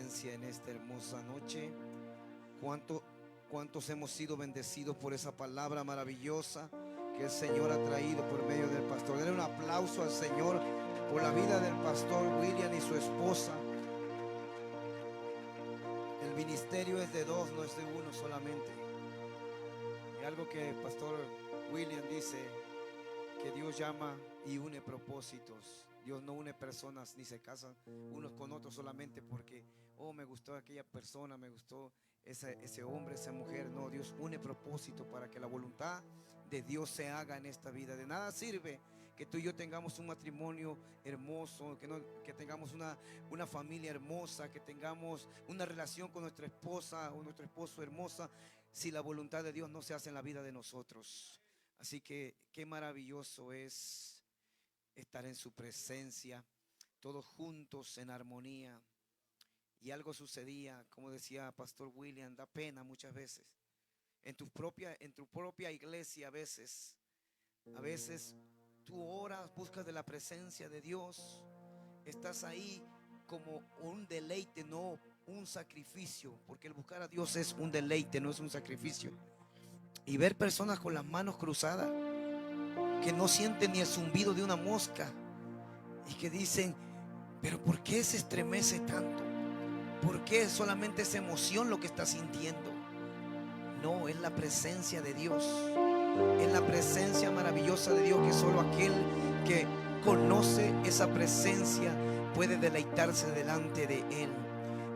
presencia en esta hermosa noche. ¿Cuántos hemos sido bendecidos por esa palabra maravillosa que el Señor ha traído por medio del pastor? Denle un aplauso al Señor por la vida del pastor William y su esposa. El ministerio es de dos, no es de uno solamente. Y algo que el pastor William dice, que Dios llama y une propósitos. Dios no une personas ni se casan unos con otros solamente porque, oh, me gustó aquella persona, me gustó ese hombre, esa mujer. No, Dios une propósito para que la voluntad de Dios se haga en esta vida. De nada sirve que tú y yo tengamos un matrimonio hermoso, que tengamos una familia hermosa, que tengamos una relación con nuestra esposa o nuestro esposo hermosa, si la voluntad de Dios no se hace en la vida de nosotros. Así que qué maravilloso es estar en su presencia, todos juntos en armonía. Y algo sucedía, como decía Pastor William, da pena muchas veces. En tu propia iglesia a veces tú oras, buscas de la presencia de Dios. Estás ahí como un deleite, no un sacrificio, porque el buscar a Dios es un deleite, no es un sacrificio. Y ver personas con las manos cruzadas, que no sienten ni el zumbido de una mosca, y que dicen, pero ¿por qué se estremece tanto? ¿Por qué solamente es emoción lo que está sintiendo? No, es la presencia de Dios. Es la presencia maravillosa de Dios, que solo aquel que conoce esa presencia puede deleitarse delante de Él.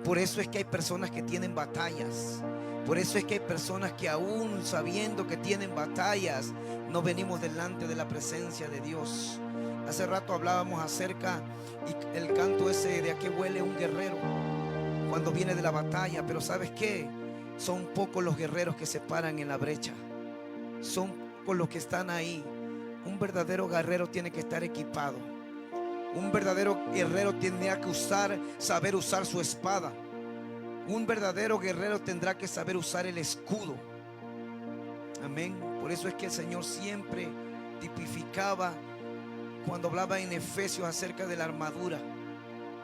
Por eso es que hay personas que tienen batallas. Por eso es que hay personas que aún sabiendo que tienen batallas, no venimos delante de la presencia de Dios. Hace rato hablábamos acerca y el canto ese de a qué huele un guerrero cuando viene de la batalla. Pero ¿sabes qué? Son pocos los guerreros que se paran en la brecha. Son pocos los que están ahí. Un verdadero guerrero tiene que estar equipado. Un verdadero guerrero tendrá que saber usar su espada. Un verdadero guerrero tendrá que saber usar el escudo. Amén. Por eso es que el Señor siempre tipificaba cuando hablaba en Efesios acerca de la armadura.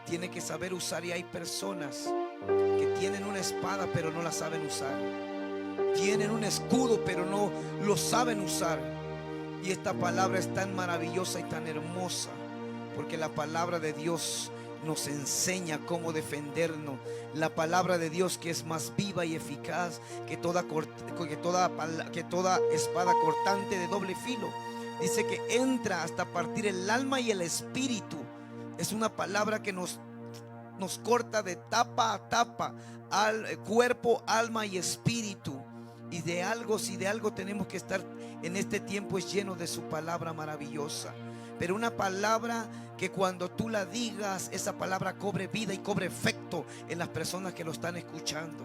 Tiene que saber usar, y hay personas que tienen una espada pero no la saben usar. Tienen un escudo pero no lo saben usar. Y esta palabra es tan maravillosa y tan hermosa, porque la palabra de Dios nos enseña cómo defendernos. La palabra de Dios, que es más viva y eficaz que toda espada cortante de doble filo. Dice que entra hasta partir el alma y el espíritu. Es una palabra que nos corta de tapa a tapa, al cuerpo, alma y espíritu. Y si de algo tenemos que estar en este tiempo, es lleno de su palabra maravillosa. Pero una palabra que cuando tú la digas, esa palabra cobre vida y cobre efecto en las personas que lo están escuchando.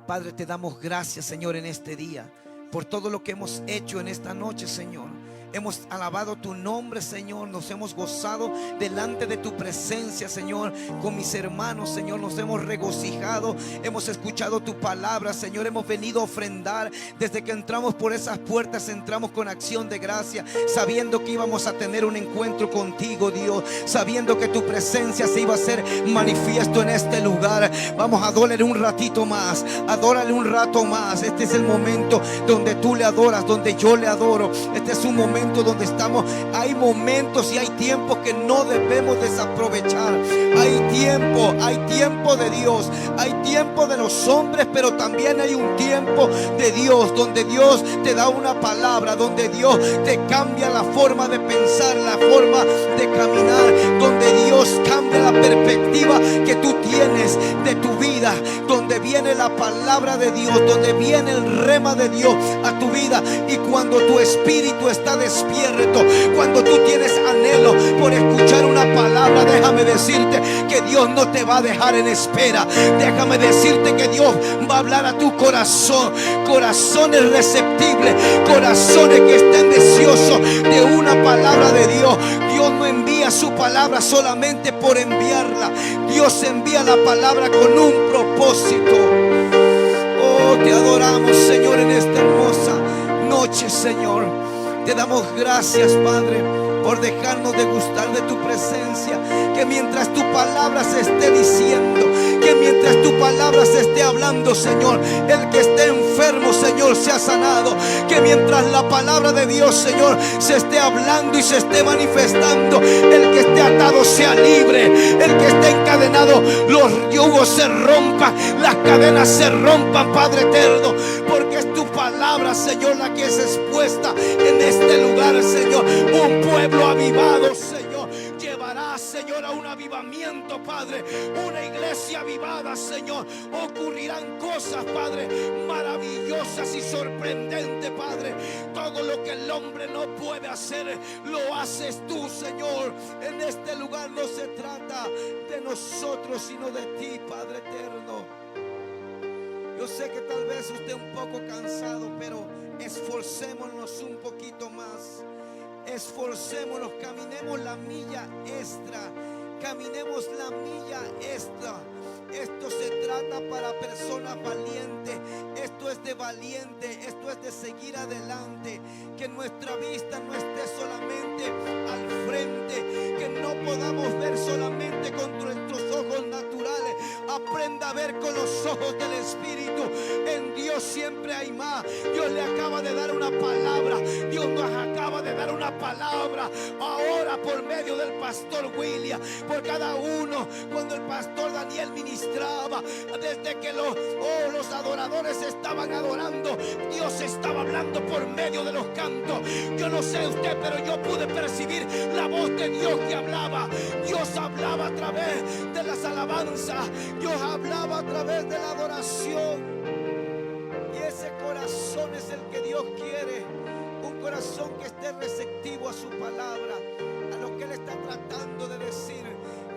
Padre, te damos gracias, Señor, en este día, por todo lo que hemos hecho en esta noche, Señor. Hemos alabado tu nombre, Señor. Nos hemos gozado delante de tu presencia, Señor. Con mis hermanos, Señor, nos hemos regocijado. Hemos escuchado tu palabra, Señor. Hemos venido a ofrendar. Desde que entramos por esas puertas, entramos con acción de gracia, sabiendo que íbamos a tener un encuentro contigo, Dios. Sabiendo que tu presencia se iba a hacer manifiesto en este lugar. Vamos a adorarle un ratito más. Adórale un rato más. Este es el momento donde tú le adoras, donde yo le adoro. Este es un momento donde estamos. Hay momentos y hay tiempos que no debemos desaprovechar. Hay tiempo de Dios, hay tiempo de los hombres, pero también hay un tiempo de Dios, donde Dios te da una palabra, donde Dios te cambia la forma de pensar, la forma de caminar, donde Dios cambia la perspectiva que tú tienes de tu vida, donde viene la palabra de Dios, donde viene el rema de Dios a tu vida. Y cuando tu espíritu está despierto, cuando tú tienes anhelo por escuchar una palabra, déjame decirte que Dios no te va a dejar en espera. Déjame decirte que Dios va a hablar a tu corazón. Corazones receptibles, corazones que estén deseosos de una palabra de Dios. Dios no envía su palabra solamente por enviarla. Dios envía la palabra con un propósito. Oh, te adoramos, Señor, en esta hermosa noche, Señor. Te damos gracias, Padre, por dejarnos degustar de tu presencia. Que mientras tu palabra se esté diciendo, que mientras tu palabra se esté hablando, Señor, el que esté enfermo, Señor, sea sanado. Que mientras la palabra de Dios, Señor, se esté hablando y se esté manifestando, el que esté atado sea libre, el que esté encadenado, los yugos se rompan, las cadenas se rompan, Padre eterno, porque es tu palabra, Señor, la que es expuesta en este lugar, Señor. Un pueblo avivado, Señor, llevará, Señor, a un avivamiento, Padre. Una iglesia avivada, Señor. Ocurrirán cosas, Padre, maravillosas y sorprendentes, Padre. Todo lo que el hombre no puede hacer, lo haces tú, Señor. En este lugar no se trata de nosotros, sino de ti, Padre eterno. Yo sé que tal vez usted un poco cansado, pero esforcémonos un poquito más. Esforcémonos, caminemos la milla extra. Caminemos la milla extra. Esto se trata para personas valientes. Esto es de valiente. Esto es de seguir adelante. Que nuestra vista no esté solamente al frente. Que no podamos ver solamente con nuestros ojos naturales. Aprenda a ver con los ojos del Espíritu. En Dios siempre hay más. Dios le acaba de dar una palabra. Dios nos acaba de dar una palabra ahora por medio del pastor William. Por cada uno, cuando el pastor Daniel ministraba, desde que los adoradores estaban adorando, Dios estaba hablando por medio de los cantos. Yo no sé usted, pero yo pude percibir la voz de Dios que hablaba. Dios hablaba a través de las alabanzas. Dios hablaba a través de la adoración. Y ese corazón es el que Dios quiere. Un corazón que esté receptivo a su palabra, a lo que Él está tratando de decir.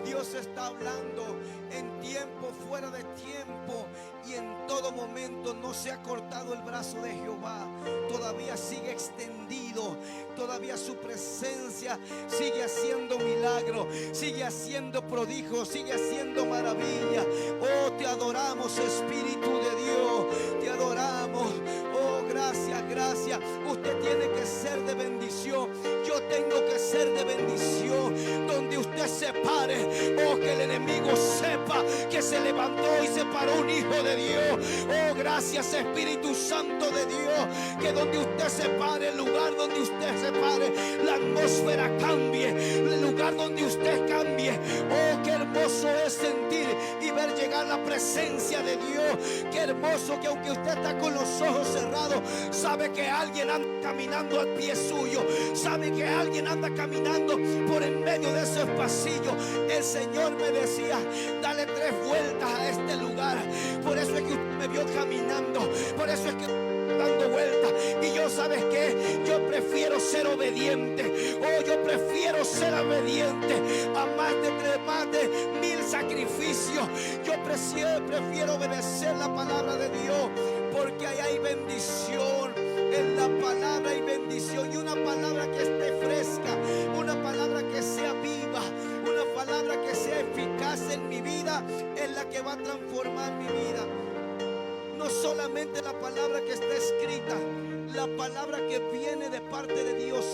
Dios está hablando en tiempo, fuera de tiempo, y en todo momento. No se ha cortado el brazo de Jehová. Todavía sigue extendido. Todavía su presencia sigue haciendo milagros, sigue haciendo prodigios, sigue haciendo maravillas. Oh, te adoramos, Espíritu de Dios. Te adoramos. Oh, gracias, gracias. Usted tiene que ser de bendición. Yo tengo que ser de bendición. Donde usted se pare, oh, que el enemigo sepa que se levantó y se paró un hijo de Dios. Oh, gracias, Espíritu Santo de Dios. Que donde usted se pare, el lugar donde usted se pare, la atmósfera cambie, el lugar donde usted cambie. Oh, qué hermoso es sentir y ver llegar la presencia de Dios. Qué hermoso que aunque usted está con los ojos cerrados, sabe que alguien anda caminando al pie suyo. Sabe que alguien anda caminando por en medio de esos pasillos. El Señor me decía, dale 3 vueltas a este lugar. Por eso es que usted me vio caminando. Por eso es que dando vueltas. Y yo, ¿sabes qué? Yo prefiero ser obediente. Oh, yo prefiero ser obediente a más de 1000 sacrificios. Yo prefiero obedecer la palabra de Dios, porque ahí hay bendición. En la palabra hay bendición. Y una palabra que esté fresca, una palabra que sea viva, una palabra que sea eficaz en mi vida, es la que va a transformar mi vida. No solamente la palabra que está escrita, la palabra que viene de parte de Dios.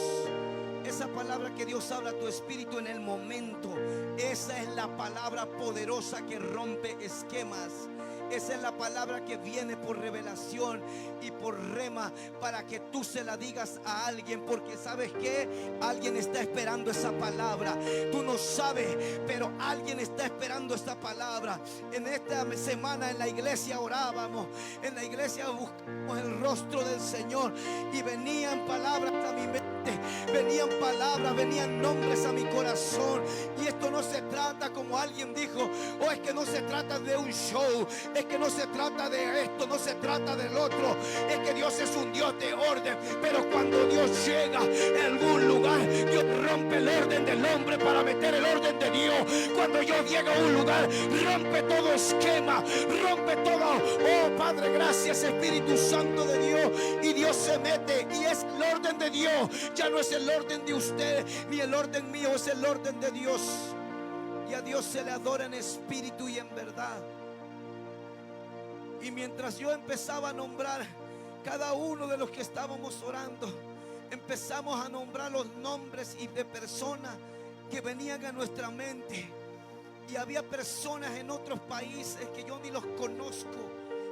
Esa palabra que Dios habla a tu espíritu en el momento. Esa es la palabra poderosa que rompe esquemas. Esa es la palabra que viene por revelación y por rema, para que tú se la digas a alguien, porque sabes que alguien está esperando esa palabra. Tú no sabes, pero alguien está esperando esa palabra. En esta semana en la iglesia orábamos, en la iglesia buscamos el rostro del Señor, y venían palabras a mi mente, venían palabras, venían nombres a mi corazón. Y esto no se trata, como alguien dijo, o es que no se trata de un show, es que no se trata de esto, no se trata del otro. Es que Dios es un Dios de orden. Pero cuando Dios llega en algún lugar, Dios rompe el orden del hombre para meter el orden de Dios. Cuando Dios llega a un lugar, rompe todo esquema, rompe todo. Oh, Padre, gracias, Espíritu Santo de Dios. Y Dios se mete, y es el orden de Dios. Ya no es el orden de usted ni el orden mío, es el orden de Dios. Y a Dios se le adora en espíritu y en verdad. Y mientras yo empezaba a nombrar cada uno de los que estábamos orando, empezamos a nombrar los nombres y de personas que venían a nuestra mente. Y había personas en otros países que yo ni los conozco,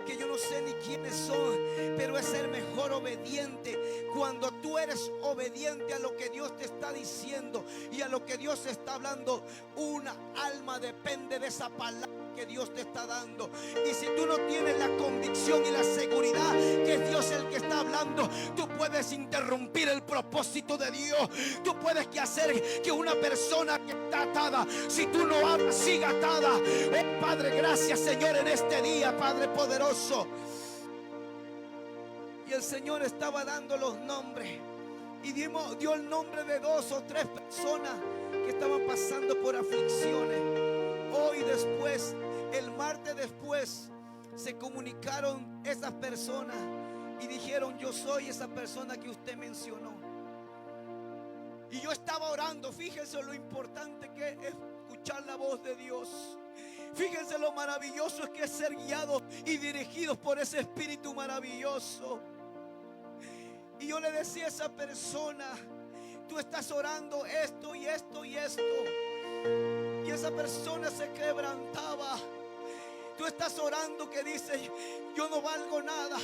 que yo no sé ni quiénes son, pero es ser mejor obediente. Cuando tú eres obediente a lo que Dios te está diciendo y a lo que Dios está hablando, una alma depende de esa palabra que Dios te está dando. Y si tú no tienes la convicción y la seguridad que es Dios el que está hablando, tú puedes interrumpir el propósito de Dios. Tú puedes hacer que una persona que está atada, si tú no hablas, siga atada. Oh Padre, gracias Señor en este día, Padre poderoso. Y el Señor estaba dando los nombres y dio el nombre de 2 o 3 personas que estaban pasando por aflicciones. Hoy después, el martes después, se comunicaron esas personas y dijeron: yo soy esa persona que usted mencionó. Y yo estaba orando. Fíjense lo importante que es escuchar la voz de Dios. Fíjense lo maravilloso que es ser guiados y dirigidos por ese Espíritu maravilloso. Y yo le decía a esa persona: tú estás orando esto y esto y esto. Y esa persona se quebrantaba. Tú estás orando que dice: yo no valgo nada.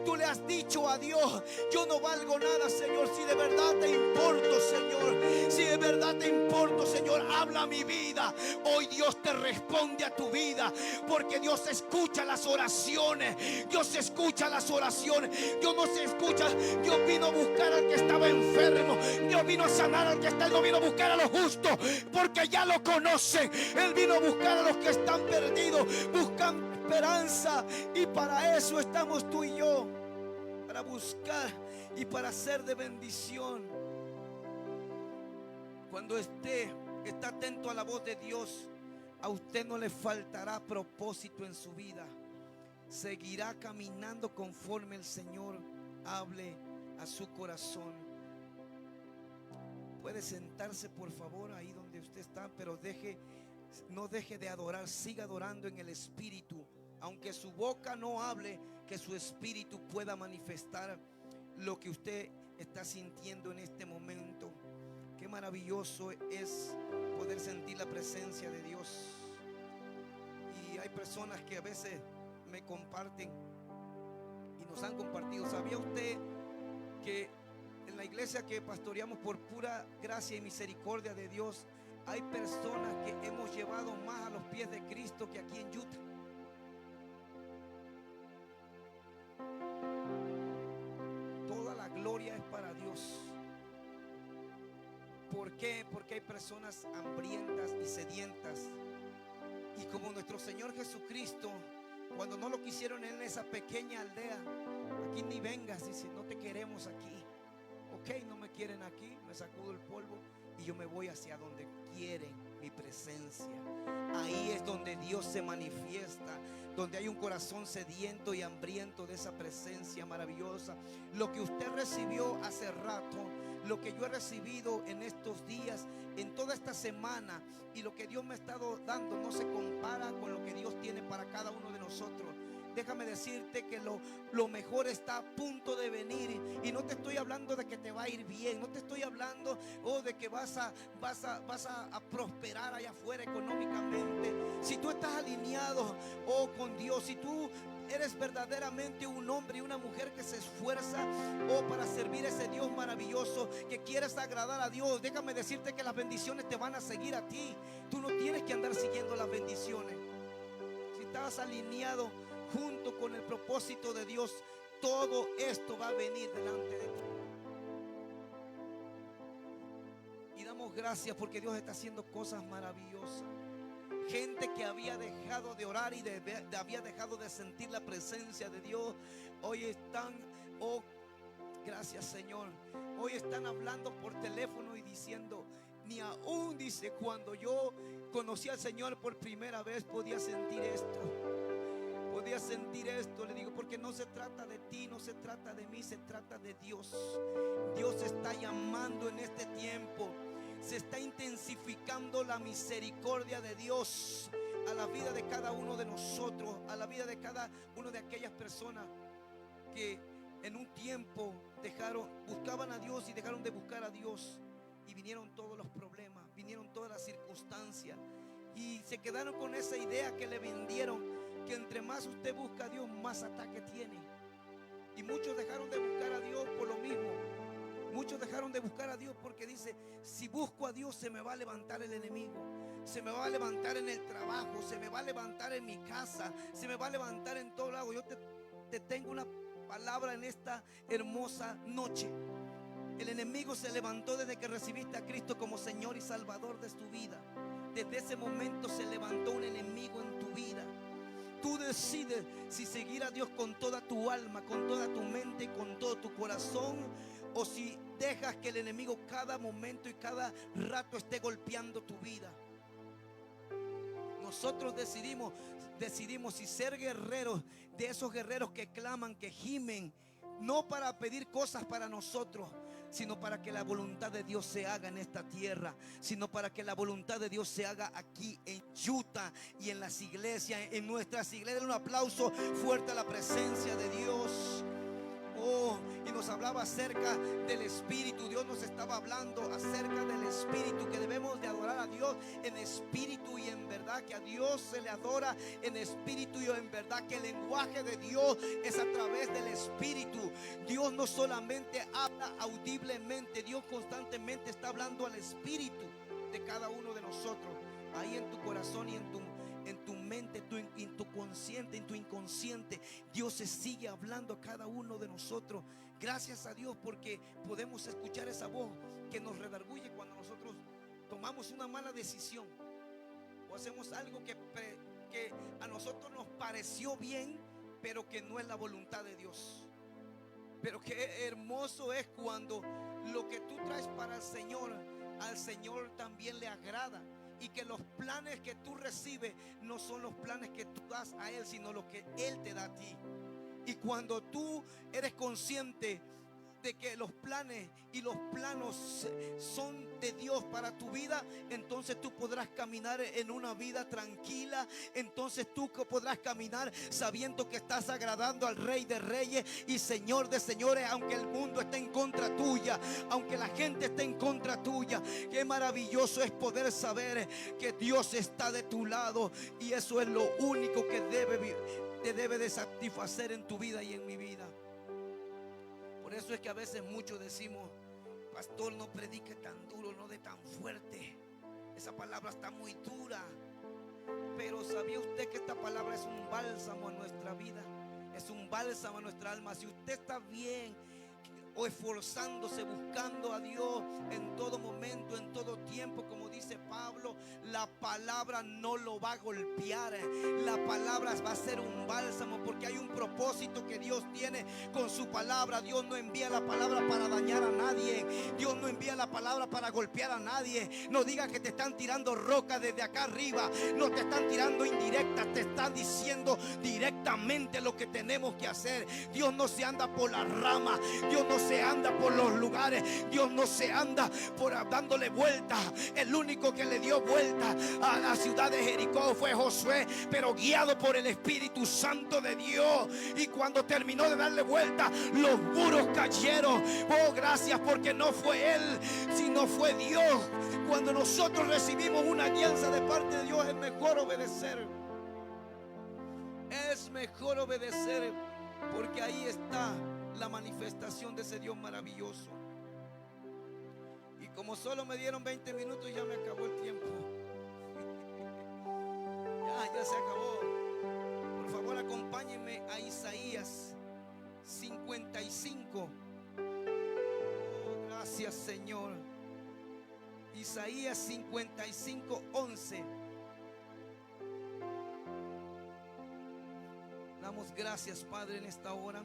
Tú le has dicho a Dios: yo no valgo nada, Señor. Si de verdad te importo, Señor, si de verdad te importo, Señor, habla mi vida. Hoy Dios te responde a tu vida, porque Dios escucha las oraciones. Dios escucha las oraciones. Dios no se escucha. Dios vino a buscar al que estaba enfermo. Dios vino a sanar al que está. Él no vino a buscar a los justos, porque ya lo conocen. Él vino a buscar a los que están perdidos, buscando esperanza. Y para eso estamos tú y yo, para buscar y para ser de bendición. Cuando está atento a la voz de Dios, a usted no le faltará propósito en su vida. Seguirá caminando conforme el Señor hable a su corazón. Puede sentarse por favor ahí donde usted está, pero no deje de adorar. Siga adorando en el Espíritu. Aunque su boca no hable, que su espíritu pueda manifestar lo que usted está sintiendo en este momento. Qué maravilloso es poder sentir la presencia de Dios. Y hay personas que a veces me comparten y nos han compartido: ¿sabía usted que en la iglesia que pastoreamos por pura gracia y misericordia de Dios, hay personas que hemos llevado más a los pies de Cristo que aquí en Utah? Toda la gloria es para Dios. ¿Por qué? Porque hay personas hambrientas y sedientas. Y como nuestro Señor Jesucristo, cuando no lo quisieron en esa pequeña aldea: aquí ni vengas, dice, no te queremos aquí. Ok, no me quieren aquí, me sacudo el polvo y yo me voy hacia donde quieren mi presencia. Ahí es donde Dios se manifiesta, donde hay un corazón sediento y hambriento de esa presencia maravillosa. Lo que usted recibió hace rato, lo que yo he recibido en estos días, en toda esta semana, y lo que Dios me ha estado dando, no se compara con lo que Dios tiene para cada uno de nosotros. Déjame decirte que lo mejor está a punto de venir. Y no te estoy hablando de que te va a ir bien. No te estoy hablando de que vas a prosperar allá afuera económicamente. Si tú estás alineado con Dios, si tú eres verdaderamente un hombre y una mujer que se esfuerza para servir a ese Dios maravilloso, que quieres agradar a Dios, déjame decirte que las bendiciones te van a seguir a ti. Tú no tienes que andar siguiendo las bendiciones. Si estás alineado junto con el propósito de Dios, todo esto va a venir delante de ti. Y damos gracias porque Dios está haciendo cosas maravillosas. Gente que había dejado de orar y había dejado de sentir la presencia de Dios, hoy están, gracias Señor, hoy están hablando por teléfono y diciendo: ni aún, dice, cuando yo conocí al Señor por primera vez podía sentir esto. Podía sentir esto. Le digo, porque no se trata de ti, no se trata de mí, se trata de Dios. Dios está llamando en este tiempo. Se está intensificando la misericordia de Dios a la vida de cada uno de nosotros, a la vida de cada una de aquellas personas que en un tiempo buscaban a Dios y dejaron de buscar a Dios. Y vinieron todos los problemas, vinieron todas las circunstancias. Y se quedaron con esa idea que le vendieron, que entre más usted busca a Dios, más ataque tiene. Y muchos dejaron de buscar a Dios por lo mismo. Muchos dejaron de buscar a Dios porque dice: si busco a Dios, se me va a levantar el enemigo. Se me va a levantar en el trabajo, se me va a levantar en mi casa, se me va a levantar en todo lado. Yo te tengo una palabra en esta hermosa noche. El enemigo se levantó desde que recibiste a Cristo como Señor y Salvador de tu vida. Desde ese momento se levantó un enemigo en tu vida. Tú decides si seguir a Dios con toda tu alma, con toda tu mente y con todo tu corazón, o si dejas que el enemigo cada momento y cada rato esté golpeando tu vida. Nosotros decidimos si ser guerreros, de esos guerreros que claman, que gimen, no para pedir cosas para nosotros, sino para que la voluntad de Dios se haga en esta tierra, sino para que la voluntad de Dios se haga aquí en Utah y en las iglesias, en nuestras iglesias. Un aplauso fuerte a la presencia de Dios. Oh, y nos hablaba acerca del Espíritu. Dios nos estaba hablando acerca del Espíritu, que debemos de adorar a Dios en espíritu y en verdad, que a Dios se le adora en espíritu y en verdad, que el lenguaje de Dios es a través del Espíritu. Dios no solamente habla audiblemente, Dios constantemente está hablando al espíritu de cada uno de nosotros, ahí en tu corazón y en tu mente, en tu consciente, en tu inconsciente. Dios se sigue hablando a cada uno de nosotros. Gracias a Dios porque podemos escuchar esa voz que nos redarguye cuando nosotros tomamos una mala decisión o hacemos algo que a nosotros nos pareció bien, pero que no es la voluntad de Dios. Pero qué hermoso es cuando lo que tú traes para el Señor, al Señor también le agrada. Y que los planes que tú recibes no son los planes que tú das a Él, sino los que Él te da a ti. Y cuando tú eres consciente de que los planes y los planos son de Dios para tu vida, entonces tú podrás caminar en una vida tranquila. Entonces tú podrás caminar sabiendo que estás agradando al Rey de Reyes y Señor de Señores, aunque el mundo esté en contra tuya, aunque la gente esté en contra tuya. Qué maravilloso es poder saber que Dios está de tu lado, y eso es lo único que te debe de satisfacer en tu vida y en mi vida. Por eso es que a veces muchos decimos: pastor, no predique tan duro, no de tan fuerte, esa palabra está muy dura. Pero ¿sabía usted que esta palabra es un bálsamo a nuestra vida? Es un bálsamo a nuestra alma. Si usted está bien o esforzándose, buscando a Dios en todo momento, en todo tiempo, como dice Pablo, la palabra no lo va a golpear. La palabra va a ser un bálsamo, porque hay un propósito que Dios tiene con su palabra. Dios no envía la palabra para dañar a nadie. Dios no envía la palabra para golpear a nadie. No diga que te están tirando rocas desde acá arriba. No te están tirando indirectas, te están diciendo directamente lo que tenemos que hacer. Dios no se anda por las ramas. Dios no se anda por los lugares. Dios no se anda por dándole vuelta. El único que le dio vuelta a la ciudad de Jericó fue Josué, pero guiado por el Espíritu Santo de Dios. Y cuando terminó de darle vuelta, los muros cayeron. Oh, gracias, porque no fue él, sino fue Dios. Cuando nosotros recibimos una guianza de parte de Dios, es mejor obedecer. Es mejor obedecer, porque ahí está la manifestación de ese Dios maravilloso. Y como solo me dieron 20 minutos, ya me acabó el tiempo. Ya se acabó. Por favor, acompáñenme a Isaías 55. Oh, gracias, Señor. Isaías 55, 11. Damos gracias, Padre, en esta hora.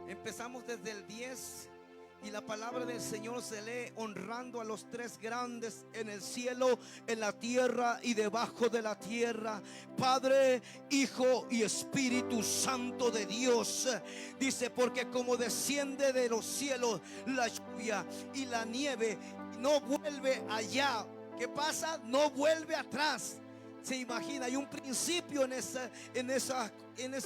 Empezamos desde el 10 y la palabra del Señor se lee honrando a los tres grandes en el cielo, en la tierra y debajo de la tierra: Padre, Hijo y Espíritu Santo de Dios. Dice: porque como desciende de los cielos la lluvia y la nieve, no vuelve allá. ¿Qué pasa? No vuelve atrás. Se imagina, hay un principio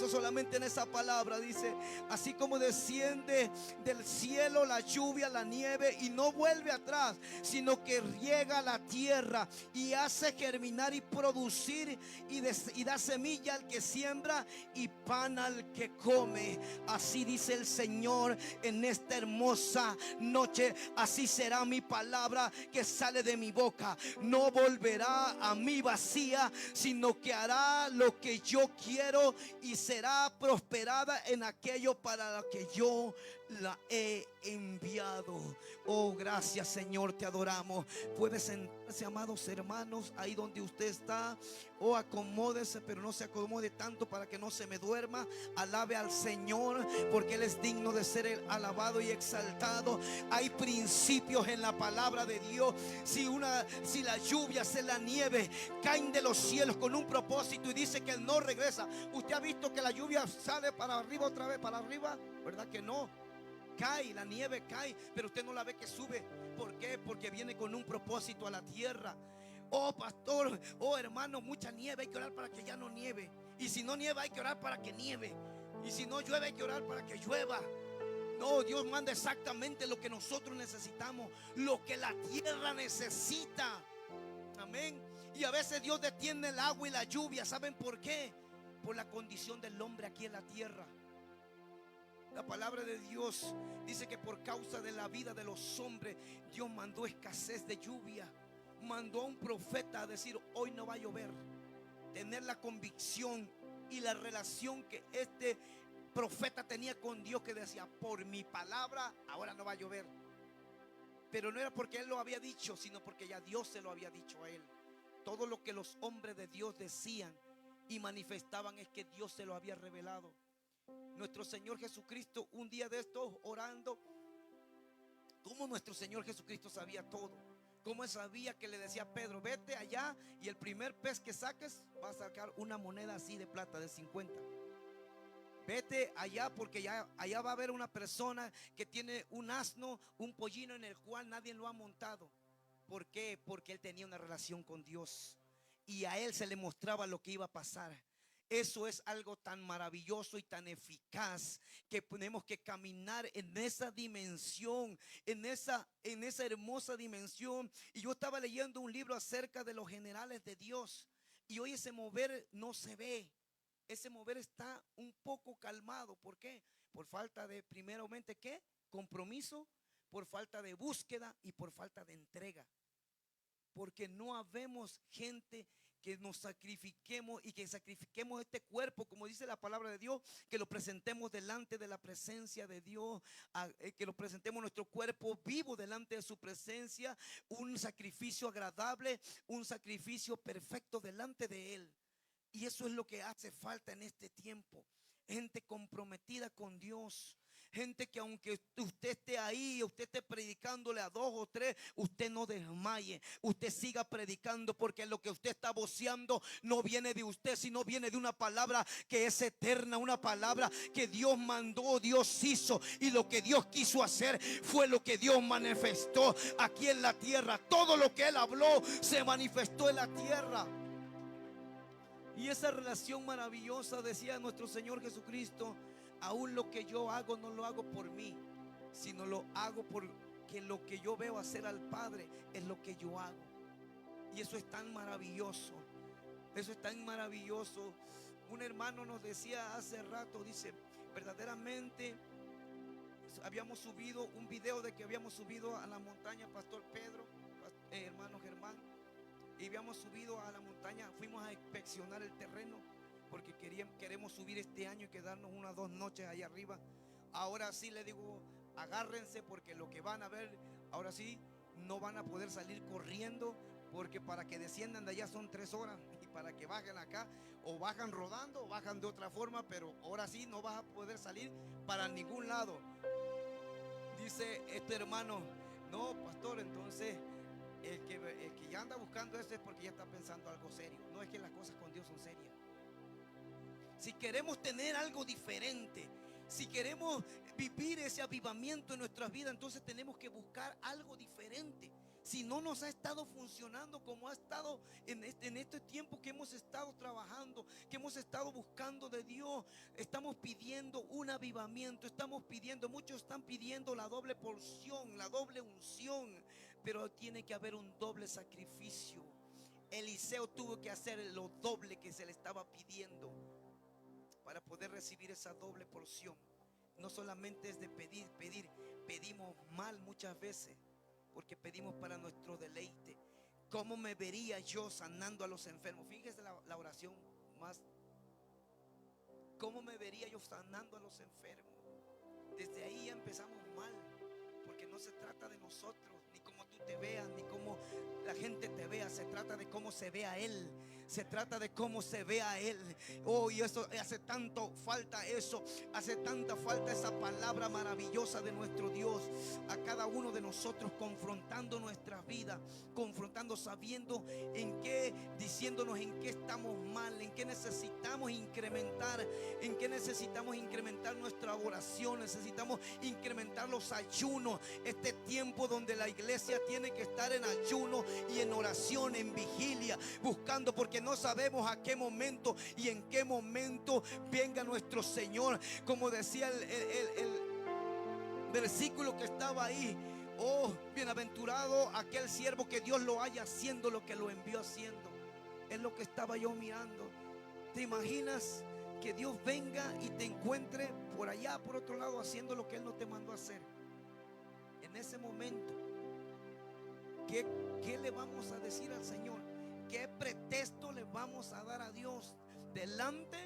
solamente en esa palabra. Dice, así como desciende del cielo la lluvia, la nieve, y no vuelve atrás, sino que riega la tierra y hace germinar y producir, y da semilla al que siembra y pan al que come. Así dice el Señor en esta hermosa noche. Así será mi palabra que sale de mi boca. No volverá a mí vacía, sino que hará lo que yo quiero y será prosperada en aquello para lo que yo la he enviado. Oh, gracias, Señor, te adoramos. Puede sentarse, amados hermanos, ahí donde usted está. O acomódese, pero no se acomode tanto para que no se me duerma. Alabe al Señor, porque Él es digno de ser alabado y exaltado. Hay principios en la palabra de Dios. Si la lluvia, si la nieve caen de los cielos con un propósito y dice que no regresa. ¿Usted ha visto que la lluvia sale para arriba otra vez para arriba? ¿Verdad que no? Cae, la nieve cae, pero usted no la ve que sube. ¿Por qué? Porque viene con un propósito a la tierra. Oh, pastor, oh, hermano, mucha nieve, hay que orar para que ya no nieve. Y si no nieva, hay que orar para que nieve. Y si no llueve, hay que orar para que llueva. No, Dios manda exactamente lo que nosotros necesitamos, lo que la tierra necesita. Amén. Y a veces Dios detiene el agua y la lluvia. ¿Saben por qué? Por la condición del hombre aquí en la tierra. La palabra de Dios dice que por causa de la vida de los hombres, Dios mandó escasez de lluvia. Mandó a un profeta a decir: hoy no va a llover. Tener la convicción y la relación que este profeta tenía con Dios, que decía: por mi palabra ahora no va a llover. Pero no era porque él lo había dicho, sino porque ya Dios se lo había dicho a él. Todo lo que los hombres de Dios decían y manifestaban es que Dios se lo había revelado. Nuestro Señor Jesucristo, un día de estos orando, como nuestro Señor Jesucristo sabía todo. Como él sabía que le decía a Pedro: vete allá y el primer pez que saques va a sacar una moneda así de plata de 50. Vete allá porque allá va a haber una persona que tiene un asno, un pollino en el cual nadie lo ha montado. ¿Por qué? Porque él tenía una relación con Dios y a él se le mostraba lo que iba a pasar. Eso es algo tan maravilloso y tan eficaz, que tenemos que caminar en esa dimensión, en esa hermosa dimensión. Y yo estaba leyendo un libro acerca de los generales de Dios, y hoy ese mover no se ve. Ese mover está un poco calmado. ¿Por qué? Por falta de, primeramente, ¿qué? Compromiso, por falta de búsqueda y por falta de entrega. Porque no habemos gente que nos sacrifiquemos y que sacrifiquemos este cuerpo, como dice la palabra de Dios, que lo presentemos delante de la presencia de Dios, que lo presentemos nuestro cuerpo vivo delante de su presencia, un sacrificio agradable, un sacrificio perfecto delante de Él. Y eso es lo que hace falta en este tiempo. Gente comprometida con Dios. Gente que aunque usted esté ahí, usted esté predicándole a 2 o 3, usted no desmaye. Usted siga predicando, porque lo que usted está voceando no viene de usted, sino viene de una palabra que es eterna. Una palabra que Dios mandó, Dios hizo. Y lo que Dios quiso hacer fue lo que Dios manifestó aquí en la tierra. Todo lo que Él habló se manifestó en la tierra. Y esa relación maravillosa, decía nuestro Señor Jesucristo: aún lo que yo hago no lo hago por mí, sino lo hago porque lo que yo veo hacer al Padre es lo que yo hago. Y eso es tan maravilloso. Eso es tan maravilloso. Un hermano nos decía hace rato, dice: verdaderamente habíamos subido un video de que habíamos subido a la montaña, Pastor Pedro, hermano Germán, y habíamos subido a la montaña. Fuimos a inspeccionar el terreno porque queremos subir este año y quedarnos 1 o 2 noches allá arriba. Ahora sí le digo, agárrense, porque lo que van a ver, ahora sí, no van a poder salir corriendo, porque para que desciendan de allá son 3 horas, y para que bajen acá, o bajan rodando o bajan de otra forma, pero ahora sí no vas a poder salir para ningún lado. Dice este hermano: no, pastor, entonces el que ya anda buscando eso es porque ya está pensando algo serio. No, es que las cosas con Dios son serias. Si queremos tener algo diferente, si queremos vivir ese avivamiento en nuestras vidas, entonces tenemos que buscar algo diferente. Si no nos ha estado funcionando como ha estado en este tiempo que hemos estado trabajando, que hemos estado buscando de Dios, estamos pidiendo un avivamiento, estamos pidiendo, muchos están pidiendo la doble porción, la doble unción, pero tiene que haber un doble sacrificio. Eliseo tuvo que hacer lo doble que se le estaba pidiendo para poder recibir esa doble porción. No solamente es de pedir, pedimos mal muchas veces, porque pedimos para nuestro deleite. ¿Cómo me vería yo sanando a los enfermos? Fíjese la oración más. ¿Cómo me vería yo sanando a los enfermos? Desde ahí ya empezamos mal, porque no se trata de nosotros, ni cómo tú te veas, ni cómo la gente te vea. Se trata de cómo se ve a Él. Se trata de cómo se ve a Él. Oh, y eso hace tanto falta eso. Hace tanta falta esa palabra maravillosa de nuestro Dios a cada uno de nosotros, confrontando nuestras vidas, confrontando, sabiendo en qué, diciéndonos en qué estamos mal, en qué necesitamos incrementar, nuestra oración, necesitamos incrementar los ayunos. Este tiempo donde la iglesia tiene que estar en ayuno y en oración, en vigilia, buscando, porque no sabemos a qué momento y en qué momento venga nuestro Señor. Como decía el versículo que estaba ahí: oh, bienaventurado aquel siervo que Dios lo haya haciendo lo que lo envió haciendo. Es lo que estaba yo mirando. ¿Te imaginas que Dios venga y te encuentre por allá, por otro lado, haciendo lo que Él no te mandó a hacer? En ese momento, ¿qué le vamos a decir al Señor? ¿Qué pretexto le vamos a dar a Dios delante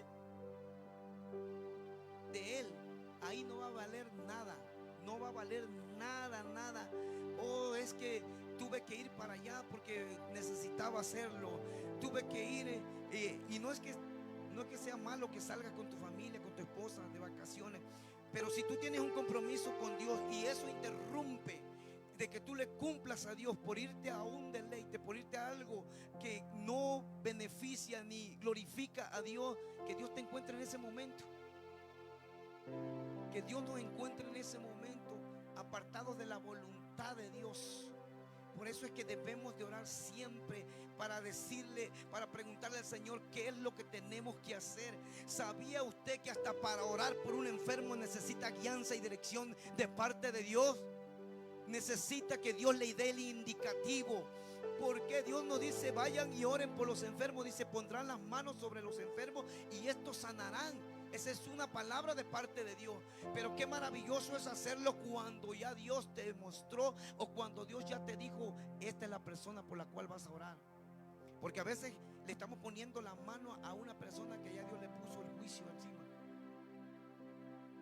de Él? Ahí no va a valer nada. No va a valer nada, nada. Oh, es que tuve que ir para allá porque necesitaba hacerlo. Tuve que ir, y no es que sea malo que salgas con tu familia, con tu esposa de vacaciones, pero si tú tienes un compromiso con Dios y eso interrumpe de que tú le cumplas a Dios por irte a un deleite, por irte a algo que no beneficia ni glorifica a Dios, que Dios te encuentre en ese momento. Que Dios nos encuentre en ese momento apartados de la voluntad de Dios. Por eso es que debemos de orar siempre para decirle, para preguntarle al Señor qué es lo que tenemos que hacer. ¿Sabía usted que hasta para orar por un enfermo necesita guianza y dirección de parte de Dios? Necesita que Dios le dé el indicativo. Porque Dios nos dice: vayan y oren por los enfermos. Dice: pondrán las manos sobre los enfermos y estos sanarán. Esa es una palabra de parte de Dios. Pero qué maravilloso es hacerlo cuando ya Dios te mostró, o cuando Dios ya te dijo: esta es la persona por la cual vas a orar. Porque a veces le estamos poniendo la mano a una persona que ya Dios le puso el juicio encima,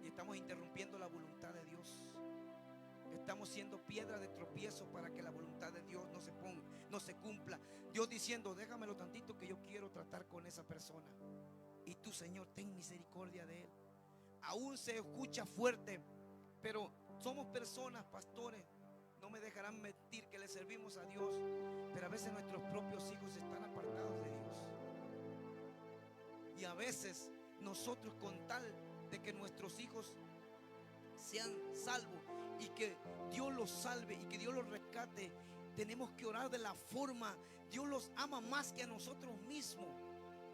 y estamos interrumpiendo la voluntad de Dios. Estamos siendo piedra de tropiezo para que la voluntad de Dios no se cumpla. Dios diciendo: déjamelo tantito que yo quiero tratar con esa persona. Y tú, Señor, ten misericordia de él. Aún se escucha fuerte, pero somos personas, pastores, no me dejarán mentir, que le servimos a Dios, pero a veces nuestros propios hijos están apartados de Dios. Y a veces nosotros, con tal de que nuestros hijos sean salvos y que Dios los salve y que Dios los rescate, tenemos que orar de la forma. Dios los ama más que a nosotros mismos.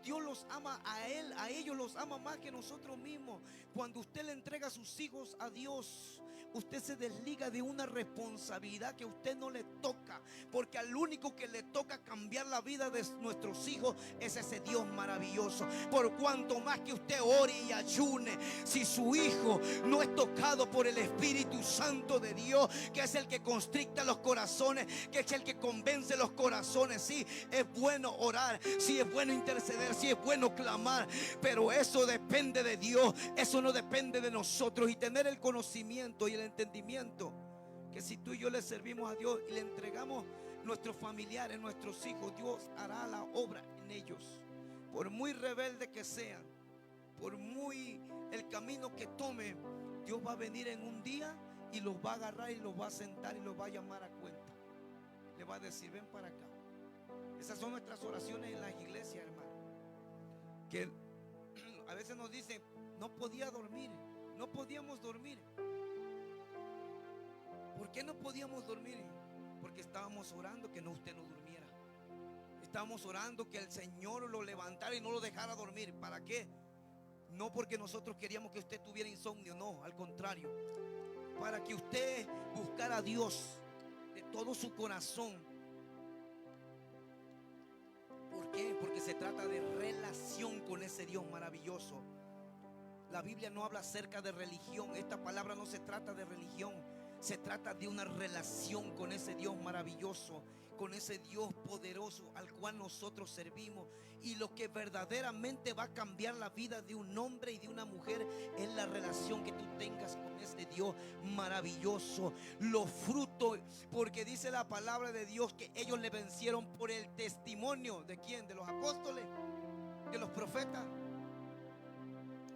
Dios los ama a Él, a ellos los ama más que nosotros mismos. Cuando usted le entrega a sus hijos a Dios, usted se desliga de una responsabilidad que a usted no le toca, porque al único que le toca cambiar la vida de nuestros hijos es ese Dios maravilloso. Por cuanto más que usted ore y ayune, si su hijo no es tocado por el Espíritu Santo de Dios, que es el que constricta los corazones, que es el que convence los corazones, sí, es bueno orar, sí, es bueno interceder, sí, es bueno clamar, pero eso depende de Dios, eso no depende de nosotros. Y tener el conocimiento y el entendimiento que si tú y yo le servimos a Dios y le entregamos nuestros familiares, nuestros hijos, Dios hará la obra en ellos. Por muy rebelde que sean, por muy el camino que tomen, Dios va a venir en un día y los va a agarrar y los va a sentar y los va a llamar a cuenta. Le va a decir: ven para acá. Esas son nuestras oraciones en las iglesias, hermano. Que a veces nos dicen: no podía dormir, no podíamos dormir. ¿Por qué no podíamos dormir? Porque porque estábamos orando que usted no durmiera. Estábamos orando que el Señor lo levantara y no lo dejara dormir. ¿Para qué? No porque nosotros queríamos que usted tuviera insomnio, no, al contrario, para que usted buscara a Dios de todo su corazón. ¿Por qué? Porque se trata de relación con ese Dios maravilloso. La Biblia no habla acerca de religión. Esta palabra no se trata de religión. Se trata de una relación con ese Dios maravilloso, con ese Dios poderoso al cual nosotros servimos. Y lo que verdaderamente va a cambiar la vida de un hombre y de una mujer es la relación que tú tengas con ese Dios maravilloso. Los frutos, porque dice la palabra de Dios que ellos le vencieron por el testimonio. ¿De quién? ¿De los apóstoles? ¿De los profetas?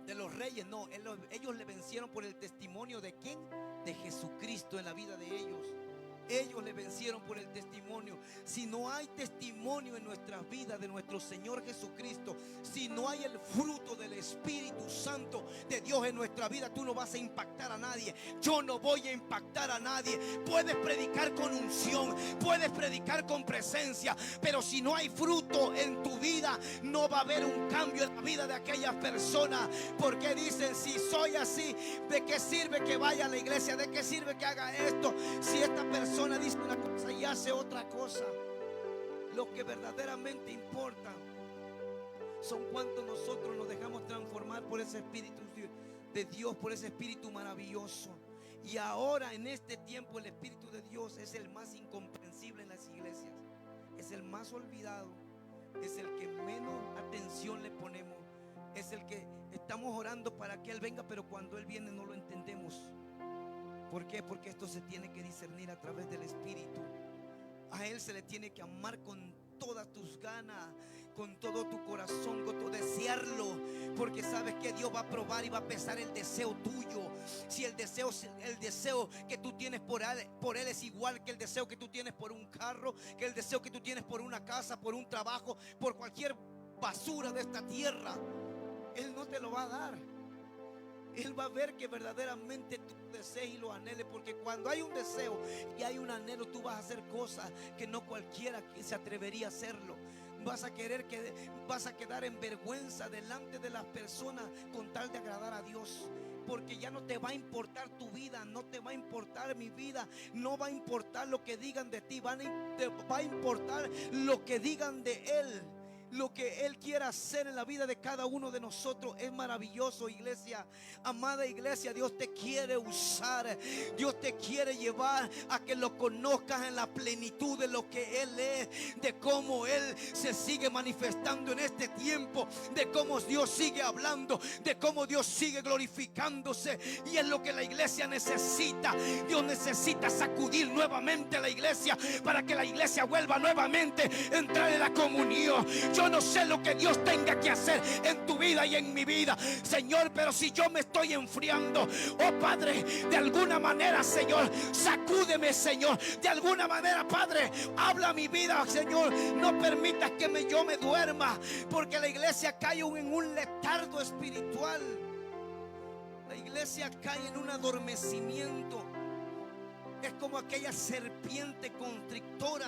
¿De los reyes? No, ellos le vencieron por el testimonio ¿de quién? De Jesucristo en la vida de ellos. Ellos le vencieron por el testimonio. Si no hay testimonio en nuestras vidas de nuestro Señor Jesucristo, si no hay el fruto del Espíritu Santo de Dios en nuestra vida, tú no vas a impactar a nadie. Yo no voy a impactar a nadie. Puedes predicar con unción, puedes predicar con presencia, pero si no hay fruto en tu vida, no va a haber un cambio en la vida de aquellas personas. Porque dicen, si soy así, ¿de qué sirve que vaya a la iglesia? ¿De qué sirve que haga esto? Si esta persona dice una cosa y hace otra cosa. Lo que verdaderamente importa son cuánto nosotros nos dejamos transformar por ese Espíritu de Dios, por ese Espíritu maravilloso. Y ahora en este tiempo el Espíritu de Dios es el más incomprensible en las iglesias, es el más olvidado, es el que menos atención le ponemos, es el que estamos orando para que Él venga, pero cuando Él viene no lo entendemos. ¿Por qué? Porque esto se tiene que discernir a través del Espíritu. A Él se le tiene que amar con todas tus ganas, con todo tu corazón, con tu desearlo, porque sabes que Dios va a probar y va a pesar el deseo tuyo. Si el deseo que tú tienes por él es igual que el deseo que tú tienes por un carro, que el deseo que tú tienes por una casa, por un trabajo, por cualquier basura de esta tierra, Él no te lo va a dar. Él va a ver que verdaderamente tú desees y lo anheles, porque cuando hay un deseo y hay un anhelo, tú vas a hacer cosas que no cualquiera se atrevería a hacerlo. Vas a quedar en vergüenza delante de las personas con tal de agradar a Dios, porque ya no te va a importar tu vida, no te va a importar mi vida, no va a importar lo que digan de ti, te va a importar lo que digan de Él. Lo que Él quiere hacer en la vida de cada uno de nosotros es maravilloso, iglesia. Amada iglesia, Dios te quiere usar. Dios te quiere llevar a que lo conozcas en la plenitud de lo que Él es, de cómo Él se sigue manifestando en este tiempo, de cómo Dios sigue hablando, de cómo Dios sigue glorificándose. Y es lo que la iglesia necesita. Dios necesita sacudir nuevamente a la iglesia para que la iglesia vuelva nuevamente a entrar en la comunión. Yo no sé lo que Dios tenga que hacer en tu vida y en mi vida, Señor, pero si yo me estoy enfriando, oh Padre, de alguna manera, Señor, sacúdeme, Señor. De alguna manera, Padre, habla mi vida, Señor. No permitas que yo me duerma, porque la iglesia cae en un letargo espiritual. La iglesia cae en un adormecimiento. Es como aquella serpiente constrictora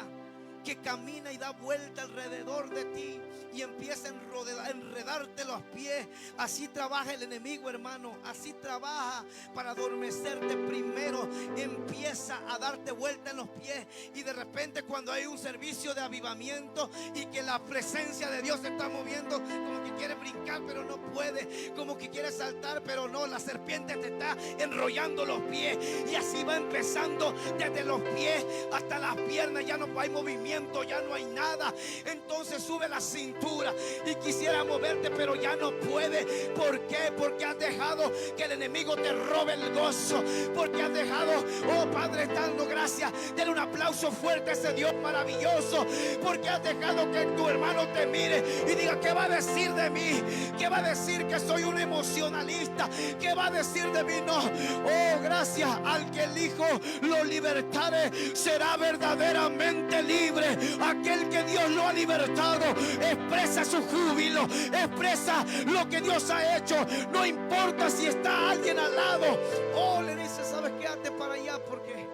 que camina y da vuelta alrededor de ti y empieza a enredarte los pies. Así trabaja el enemigo, hermano. Así trabaja para adormecerte primero. Empieza a darte vuelta en los pies, y de repente, cuando hay un servicio de avivamiento y que la presencia de Dios se está moviendo, como que quiere brincar pero no puede, como que quiere saltar pero no, la serpiente te está enrollando los pies, y así va empezando desde los pies hasta las piernas. Ya no hay movimiento, ya no hay nada. Entonces sube la cintura y quisiera moverte, pero ya no puede. ¿Por qué? Porque has dejado que el enemigo te robe el gozo, porque has dejado, oh Padre, dando gracias. Denle un aplauso fuerte a ese Dios maravilloso, porque has dejado que tu hermano te mire y diga: ¿qué va a decir de mí? ¿Qué va a decir que soy un emocionalista? ¿Qué va a decir de mí? No, oh, gracias al que el Hijo lo libertare será verdaderamente libre. Aquel que Dios lo ha libertado expresa su júbilo, expresa lo que Dios ha hecho. No importa si está alguien al lado. Oh, le dice: ¿sabes qué? Hazte para allá, porque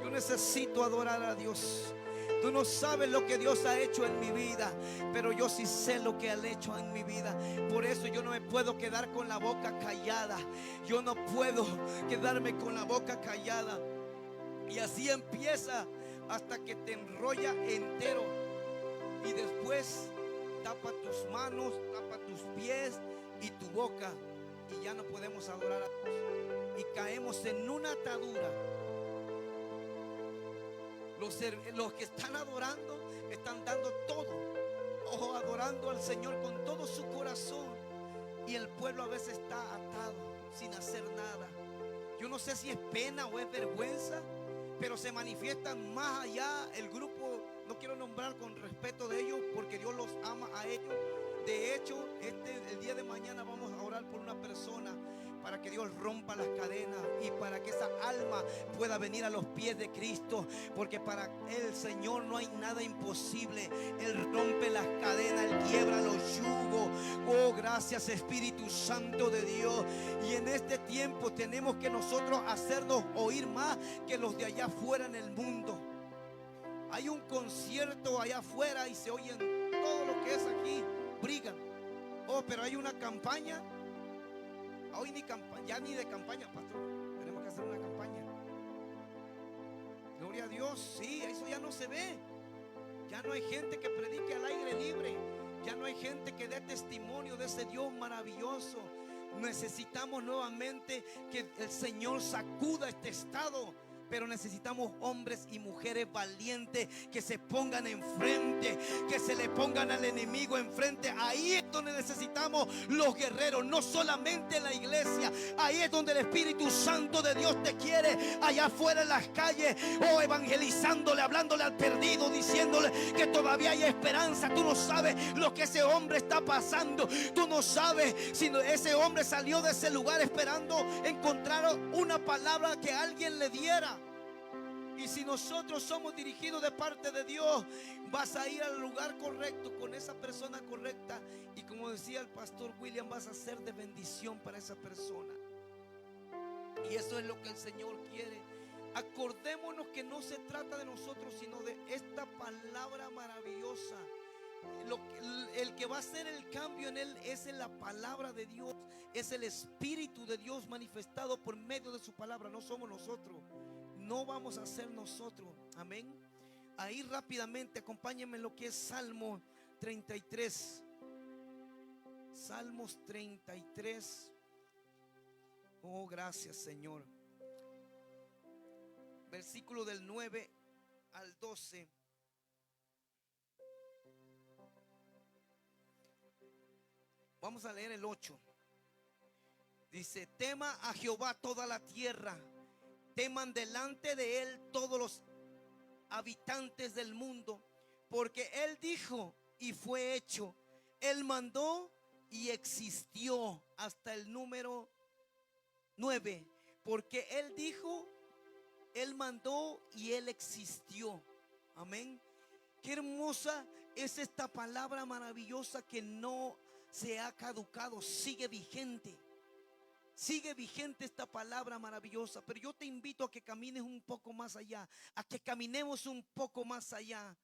yo necesito adorar a Dios. Tú no sabes lo que Dios ha hecho en mi vida, pero yo sí sé lo que Él ha hecho en mi vida. Por eso yo no me puedo quedar con la boca callada. Yo no puedo quedarme con la boca callada. Y así empieza hasta que te enrolla entero. Y después tapa tus manos, tapa tus pies y tu boca. Y ya no podemos adorar a Dios. Y caemos en una atadura. Los que están adorando están dando todo, adorando al Señor con todo su corazón, y el pueblo a veces está atado sin hacer nada. Yo no sé si es pena o es vergüenza, pero se manifiestan más allá. El grupo, no quiero nombrar con respeto de ellos, porque Dios los ama a ellos. De hecho, el día de mañana vamos a orar por una persona, para que Dios rompa las cadenas y para que esa alma pueda venir a los pies de Cristo, porque para el Señor no hay nada imposible. Él rompe las cadenas, Él quiebra los yugos. Oh, gracias Espíritu Santo de Dios. Y en este tiempo tenemos que nosotros hacernos oír más que los de allá afuera en el mundo. Hay un concierto allá afuera y se oyen todo lo que es aquí, Brigham. Oh, pero hay una campaña. Hoy ni campaña, ya ni de campaña, pastor. Tenemos que hacer una campaña. Gloria a Dios. Sí, eso ya no se ve. Ya no hay gente que predique al aire libre. Ya no hay gente que dé testimonio de ese Dios maravilloso. Necesitamos nuevamente que el Señor sacuda este estado. Pero necesitamos hombres y mujeres valientes que se pongan enfrente, que se le pongan al enemigo enfrente. Ahí es donde necesitamos los guerreros, no solamente en la iglesia. Ahí es donde el Espíritu Santo de Dios te quiere, allá afuera en las calles, evangelizándole, hablándole al perdido, diciéndole que todavía hay esperanza. Tú no sabes lo que ese hombre está pasando. Tú no sabes si ese hombre salió de ese lugar esperando encontrar una palabra que alguien le diera. Y si nosotros somos dirigidos de parte de Dios, vas a ir al lugar correcto con esa persona correcta. Y como decía el pastor William, vas a ser de bendición para esa persona. Y eso es lo que el Señor quiere. Acordémonos que no se trata de nosotros, sino de esta palabra maravillosa. El que va a hacer el cambio en él es en la palabra de Dios. Es el Espíritu de Dios manifestado por medio de su palabra. No somos nosotros. No vamos a ser nosotros. Amén. Ahí rápidamente acompáñenme en lo que es Salmo 33. Salmos 33. Oh, gracias Señor. Versículo del 9 al 12. Vamos a leer el 8. Dice: tema a Jehová toda la tierra, teman delante de él todos los habitantes del mundo, porque él dijo y fue hecho, él mandó y existió. Hasta el número 9. Porque él dijo, él mandó y él existió. Amén. Qué hermosa es esta palabra maravillosa que no se ha caducado, sigue vigente. Sigue vigente esta palabra maravillosa. Pero yo te invito a que camines un poco más allá, a que caminemos un poco más allá.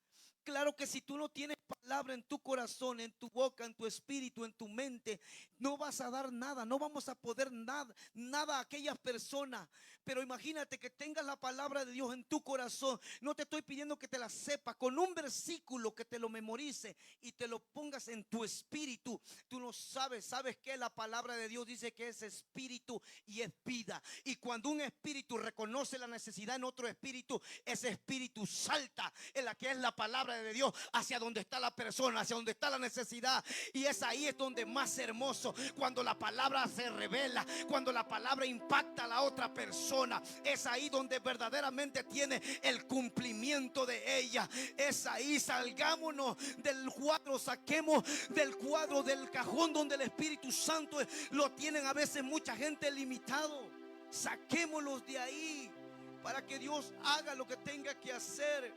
Claro que si tú no tienes palabra en tu corazón, en tu boca, en tu espíritu, en tu mente, no vas a dar nada, no vamos a poder nada a aquellas personas. Pero imagínate que tengas la palabra de Dios en tu corazón. No te estoy pidiendo que te la sepas, con un versículo que te lo memorices y te lo pongas en tu espíritu. Tú no sabes que la palabra de Dios dice que es espíritu y es vida. Y cuando un espíritu reconoce la necesidad en otro espíritu, ese espíritu salta en la que es la palabra de Dios hacia donde está la persona, hacia donde está la necesidad. Y ahí es donde más hermoso, cuando la palabra se revela, cuando la palabra impacta a la otra persona, es ahí donde verdaderamente tiene el cumplimiento de ella. Es ahí, salgámonos del cuadro, saquemos del cuadro, del cajón donde el Espíritu Santo lo tienen a veces mucha gente limitado. Saquémoslos de ahí para que Dios haga lo que tenga que hacer.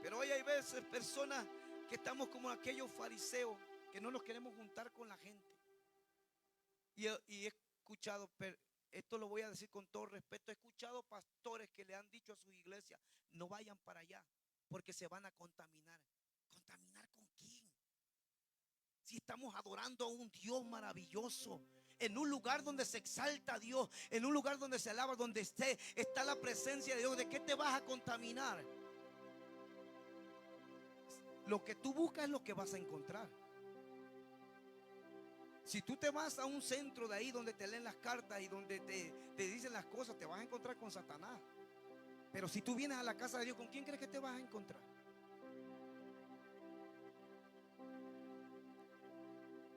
Pero hoy hay veces personas que estamos como aquellos fariseos, que no nos queremos juntar con la gente. Y he escuchado Esto lo voy a decir con todo respeto. He escuchado pastores que le han dicho a sus iglesias, no vayan para allá, porque se van a contaminar. ¿Contaminar con quién? Si estamos adorando a un Dios maravilloso, en un lugar donde se exalta a Dios, en un lugar donde se alaba, donde está la presencia de Dios, ¿de qué te vas a contaminar? Lo que tú buscas es lo que vas a encontrar. Si tú te vas a un centro de ahí donde te leen las cartas y donde te dicen las cosas, te vas a encontrar con Satanás. Pero si tú vienes a la casa de Dios, ¿con quién crees que te vas a encontrar?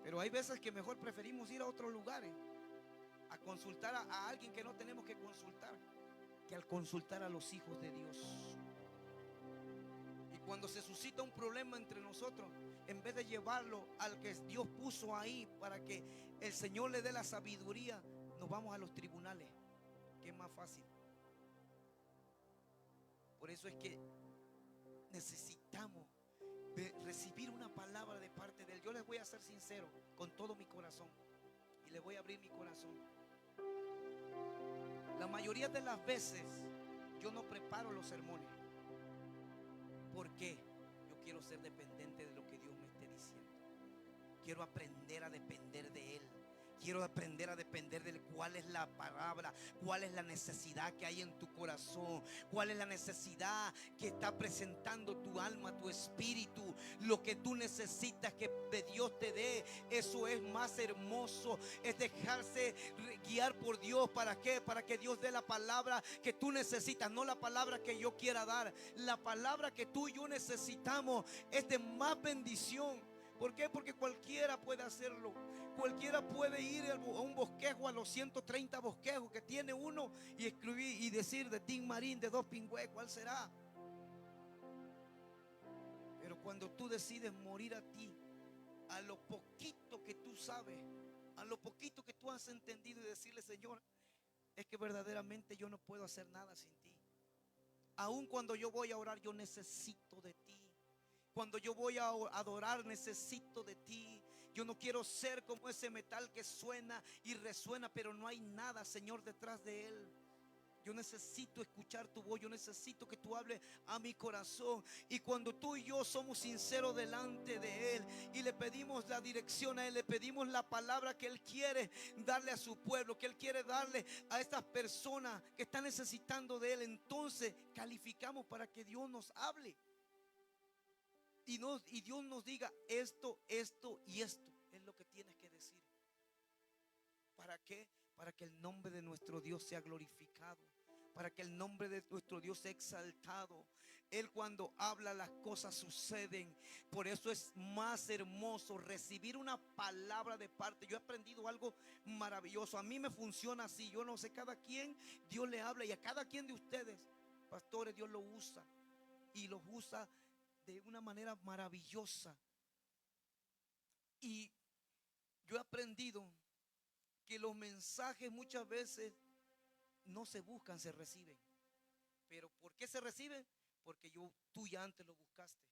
Pero hay veces que mejor preferimos ir a otros lugares a consultar a alguien que no tenemos que consultar, que al consultar a los hijos de Dios. Y cuando se suscita un problema entre nosotros, en vez de llevarlo al que Dios puso ahí para que el Señor le dé la sabiduría, nos vamos a los tribunales, que es más fácil. Por eso es que necesitamos recibir una palabra de parte de Él. Yo les voy a ser sincero con todo mi corazón y les voy a abrir mi corazón. La mayoría de las veces yo no preparo los sermones. ¿Por qué? Yo quiero ser dependiente de lo que Dios me esté diciendo. Quiero aprender a depender de Él. Quiero aprender a depender de cuál es la palabra, cuál es la necesidad que hay en tu corazón, cuál es la necesidad que está presentando tu alma, tu espíritu, lo que tú necesitas que Dios te dé. Eso es más hermoso, es dejarse guiar por Dios. ¿Para qué? Para que Dios dé la palabra que tú necesitas, no la palabra que yo quiera dar. La palabra que tú y yo necesitamos es de más bendición. ¿Por qué? Porque cualquiera puede hacerlo. Cualquiera puede ir a un bosquejo, a los 130 bosquejos que tiene uno, y escribir y decir de Tim Marín, de Dos Pingües, ¿cuál será? Pero cuando tú decides morir a ti, a lo poquito que tú sabes, a lo poquito que tú has entendido, y decirle: Señor, es que verdaderamente yo no puedo hacer nada sin ti. Aun cuando yo voy a orar, yo necesito de ti. Cuando yo voy a adorar, necesito de ti. Yo no quiero ser como ese metal que suena y resuena, pero no hay nada, Señor, detrás de él. Yo necesito escuchar tu voz. Yo necesito que tú hables a mi corazón. Y cuando tú y yo somos sinceros delante de Él y le pedimos la dirección a Él, le pedimos la palabra que Él quiere darle a su pueblo, que Él quiere darle a estas personas que están necesitando de Él, entonces calificamos para que Dios nos hable. Y Dios nos diga: esto y esto es lo que tienes que decir. ¿Para qué? Para que el nombre de nuestro Dios sea glorificado, para que el nombre de nuestro Dios sea exaltado. Él, cuando habla, las cosas suceden. Por eso es más hermoso recibir una palabra de parte. Yo he aprendido algo maravilloso. A mí me funciona así. Yo no sé, cada quien Dios le habla, y a cada quien de ustedes, pastores, Dios lo usa, y los usa de una manera maravillosa. Y yo he aprendido que los mensajes muchas veces no se buscan, se reciben. ¿Pero por qué se reciben? Porque tú ya antes lo buscaste.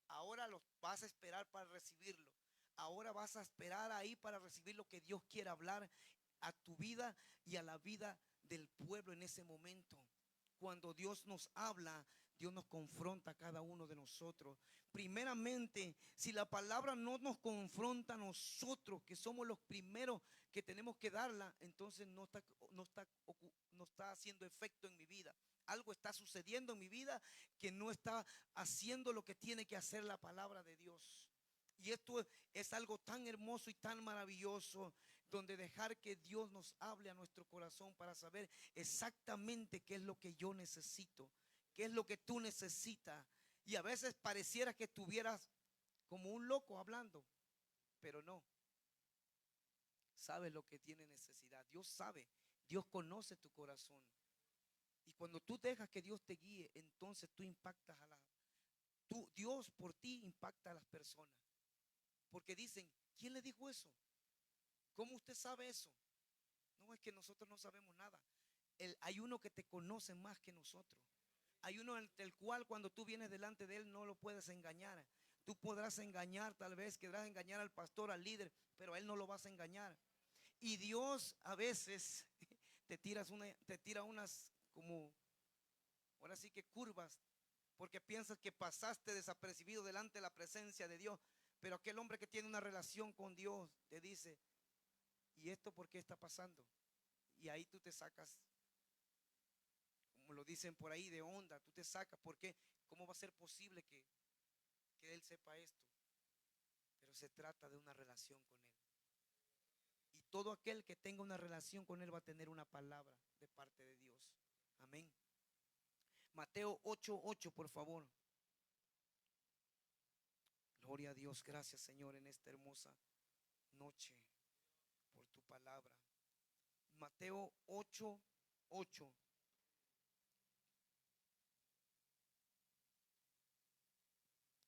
Ahora los vas a esperar para recibirlo. Ahora vas a esperar ahí para recibir lo que Dios quiere hablar a tu vida y a la vida del pueblo en ese momento. Cuando Dios nos habla, Dios nos confronta a cada uno de nosotros. Primeramente, si la palabra no nos confronta a nosotros, que somos los primeros que tenemos que darla, entonces no está haciendo efecto en mi vida. Algo está sucediendo en mi vida que no está haciendo lo que tiene que hacer la palabra de Dios. Y esto es algo tan hermoso y tan maravilloso, donde dejar que Dios nos hable a nuestro corazón para saber exactamente qué es lo que yo necesito, qué es lo que tú necesitas. Y a veces pareciera que estuvieras como un loco hablando, pero no. Sabes lo que tiene necesidad. Dios sabe, Dios conoce tu corazón. Y cuando tú dejas que Dios te guíe, entonces tú impactas Dios por ti impacta a las personas. Porque dicen: ¿quién le dijo eso? ¿Cómo usted sabe eso? No, es que nosotros no sabemos nada. Hay uno que te conoce más que nosotros. Hay uno del cual cuando tú vienes delante de él no lo puedes engañar. Tú podrás engañar, tal vez querrás engañar al pastor, al líder, pero a él no lo vas a engañar. Y Dios a veces te tira unas como, ahora sí que curvas, porque piensas que pasaste desapercibido delante de la presencia de Dios. Pero aquel hombre que tiene una relación con Dios te dice, ¿y esto por qué está pasando? Y ahí tú te sacas, como lo dicen por ahí, de onda. Tú te sacas, porque ¿cómo va a ser posible que Él sepa esto? Pero se trata de una relación con Él. Y todo aquel que tenga una relación con Él va a tener una palabra de parte de Dios. Amén. Mateo 8:8, por favor. Gloria a Dios. Gracias, Señor, en esta hermosa noche por tu palabra. Mateo 8:8.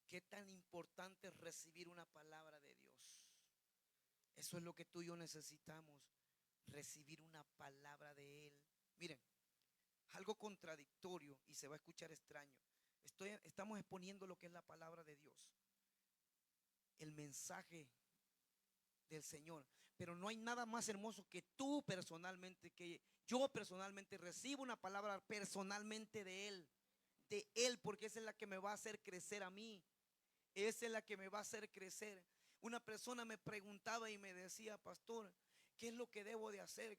Qué tan importante es recibir una palabra de Dios. Eso es lo que tú y yo necesitamos. Recibir una palabra de Él. Miren, algo contradictorio y se va a escuchar extraño. Estamos exponiendo lo que es la palabra de Dios, el mensaje del Señor. Pero no hay nada más hermoso que tú personalmente, que yo personalmente recibo una palabra personalmente de Él, porque esa es la que me va a hacer crecer a mí. Esa es la que me va a hacer crecer. Una persona me preguntaba y me decía, pastor, ¿qué es lo que debo de hacer?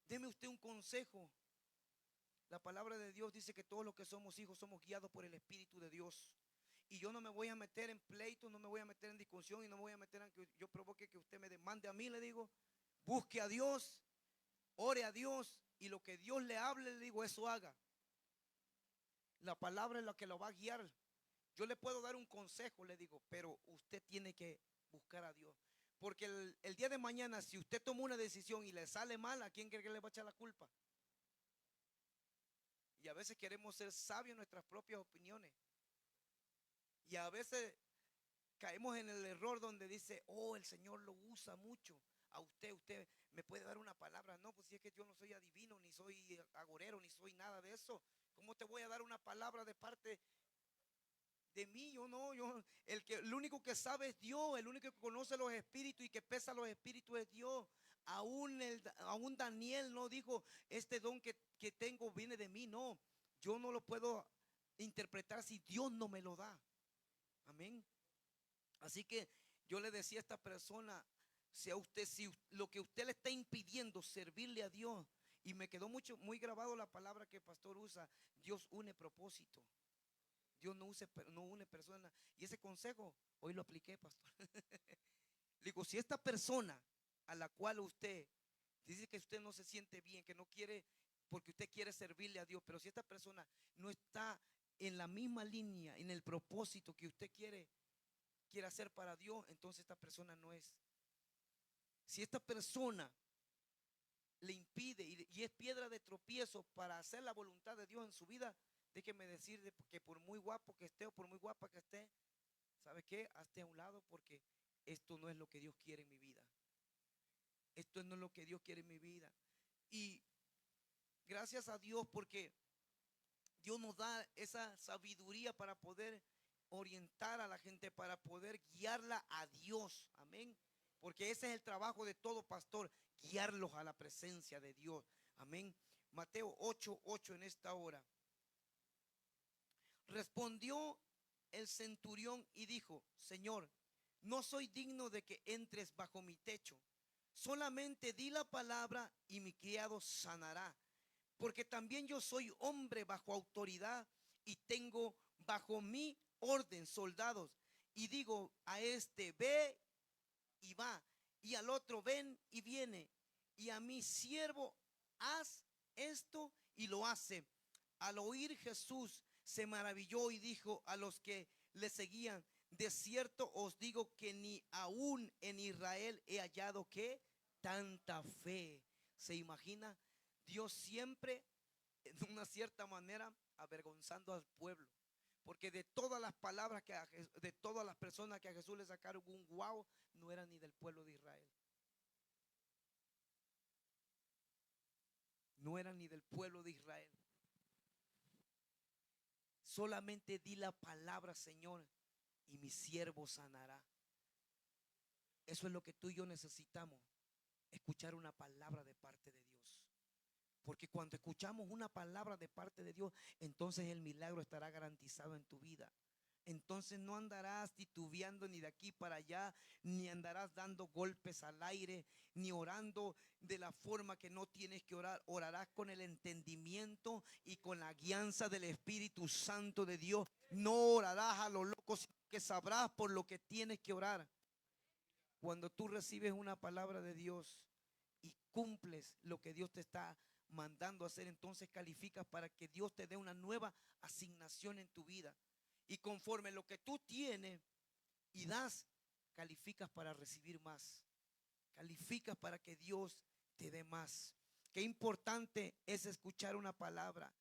Deme usted un consejo. La palabra de Dios dice que todos los que somos hijos somos guiados por el Espíritu de Dios. Y yo no me voy a meter en pleito, no me voy a meter en discusión y no me voy a meter en que yo provoque que usted me demande a mí. Le digo, busque a Dios, ore a Dios y lo que Dios le hable, le digo, eso haga. La palabra es la que lo va a guiar. Yo le puedo dar un consejo, le digo, pero usted tiene que buscar a Dios. Porque el día de mañana, si usted toma una decisión y le sale mal, ¿a quién cree que le va a echar la culpa? Y a veces queremos ser sabios en nuestras propias opiniones. Y a veces caemos en el error donde dice, oh, el Señor lo usa mucho. A usted me puede dar una palabra. No, pues si es que yo no soy adivino, ni soy agorero, ni soy nada de eso. ¿Cómo te voy a dar una palabra de parte de mí? Yo no, el único que sabe es Dios, el único que conoce los espíritus y que pesa los espíritus es Dios. Aún Daniel no dijo, este don que tengo viene de mí. No, yo no lo puedo interpretar si Dios no me lo da. Amén. Así que yo le decía a esta persona, si lo que usted le está impidiendo servirle a Dios, y me quedó muy grabado la palabra que el pastor usa, Dios une propósito. Dios no une personas. Y ese consejo hoy lo apliqué, pastor. Digo, si esta persona a la cual usted dice que usted no se siente bien, que no quiere, porque usted quiere servirle a Dios, pero si esta persona no está en la misma línea, en el propósito que usted quiere hacer para Dios, entonces esta persona no es. Si esta persona le impide y es piedra de tropiezo para hacer la voluntad de Dios en su vida, déjeme decir que por muy guapo que esté o por muy guapa que esté, ¿sabe qué? Hazte a un lado, porque esto no es lo que Dios quiere en mi vida. Esto no es lo que Dios quiere en mi vida. Y gracias a Dios, porque Dios nos da esa sabiduría para poder orientar a la gente, para poder guiarla a Dios. Amén. Porque ese es el trabajo de todo pastor, guiarlos a la presencia de Dios. Amén. Mateo 8:8 en esta hora. Respondió el centurión y dijo, Señor, no soy digno de que entres bajo mi techo. Solamente di la palabra y mi criado sanará. Porque también yo soy hombre bajo autoridad y tengo bajo mi orden soldados. Y digo a este, ve y va. Y al otro, ven y viene. Y a mi siervo, haz esto y lo hace. Al oír Jesús se maravilló y dijo a los que le seguían, de cierto os digo que ni aún en Israel he hallado que tanta fe. ¿Se imagina? Dios siempre, de una cierta manera, avergonzando al pueblo. Porque de todas las palabras de todas las personas que a Jesús le sacaron un guau, no eran ni del pueblo de Israel. No eran ni del pueblo de Israel. Solamente di la palabra, Señor, y mi siervo sanará. Eso es lo que tú y yo necesitamos. escuchar una palabra de parte de Dios. Porque cuando escuchamos una palabra de parte de Dios, entonces el milagro estará garantizado en tu vida. Entonces no andarás titubeando ni de aquí para allá, ni andarás dando golpes al aire, ni orando de la forma que no tienes que orar. Orarás con el entendimiento y con la guianza del Espíritu Santo de Dios. No orarás a lo loco, sino que sabrás por lo que tienes que orar. Cuando tú recibes una palabra de Dios y cumples lo que Dios te está mandando a hacer, entonces calificas para que Dios te dé una nueva asignación en tu vida. Y conforme lo que tú tienes y das, calificas para recibir más. Calificas para que Dios te dé más. Qué importante es escuchar una palabra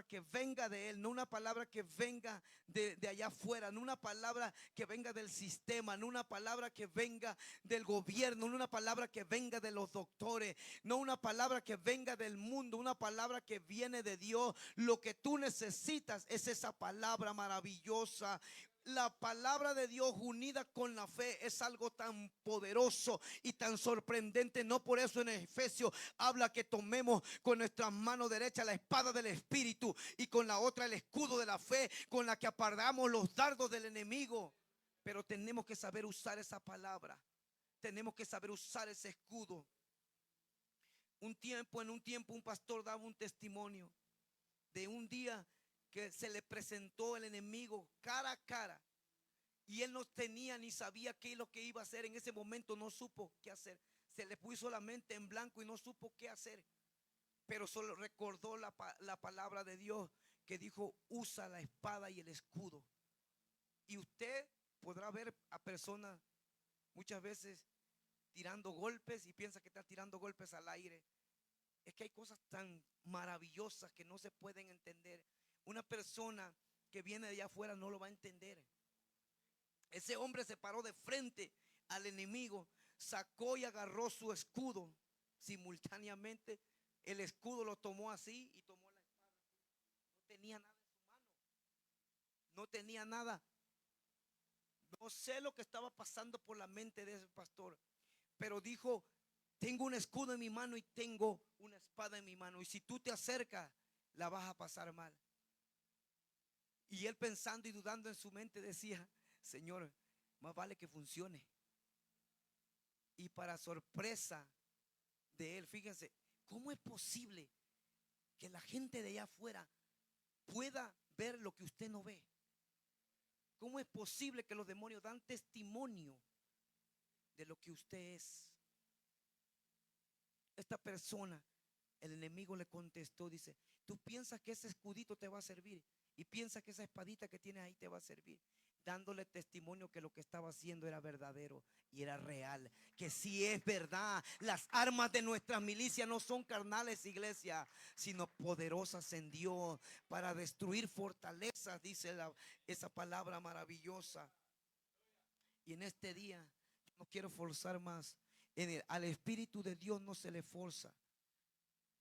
que venga de Él, no una palabra que venga de allá afuera, no una palabra que venga del sistema, no una palabra que venga del gobierno, no una palabra que venga de los doctores, no una palabra que venga del mundo, una palabra que viene de Dios. Lo que tú necesitas es esa palabra maravillosa. La palabra de Dios unida con la fe es algo tan poderoso y tan sorprendente. No por eso en Efesios habla que tomemos con nuestra mano derecha la espada del Espíritu y con la otra el escudo de la fe, con la que apartamos los dardos del enemigo. Pero tenemos que saber usar esa palabra. Tenemos que saber usar ese escudo. En un tiempo un pastor daba un testimonio de un día que se le presentó el enemigo cara a cara y él no tenía ni sabía qué es lo que iba a hacer. En ese momento no supo qué hacer. Se le puso la mente en blanco y no supo qué hacer. Pero solo recordó la palabra de Dios que dijo: usa la espada y el escudo. Y usted podrá ver a personas muchas veces tirando golpes y piensa que está tirando golpes al aire. Es que hay cosas tan maravillosas que no se pueden entender. Una persona que viene de allá afuera no lo va a entender. Ese hombre se paró de frente al enemigo, sacó y agarró su escudo. Simultáneamente el escudo lo tomó así y tomó la espada. No tenía nada en su mano. No tenía nada. No sé lo que estaba pasando por la mente de ese pastor, pero dijo: tengo un escudo en mi mano y tengo una espada en mi mano, y si tú te acercas la vas a pasar mal. Y él, pensando y dudando en su mente, decía: Señor, más vale que funcione. Y para sorpresa de él, fíjense, ¿cómo es posible que la gente de allá afuera pueda ver lo que usted no ve? ¿Cómo es posible que los demonios dan testimonio de lo que usted es? Esta persona, el enemigo le contestó, dice: tú piensas que ese escudito te va a servir y piensas que esa espadita que tienes ahí te va a servir, dándole testimonio que lo que estaba haciendo era verdadero y era real, que sí es verdad. Las armas de nuestras milicias no son carnales, iglesia, sino poderosas en Dios para destruir fortalezas, dice esa palabra maravillosa. Y en este día no quiero forzar más. Al Espíritu de Dios no se le forza.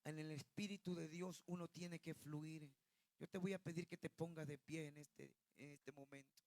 En el Espíritu de Dios uno tiene que fluir. Yo te voy a pedir que te pongas de pie en este momento.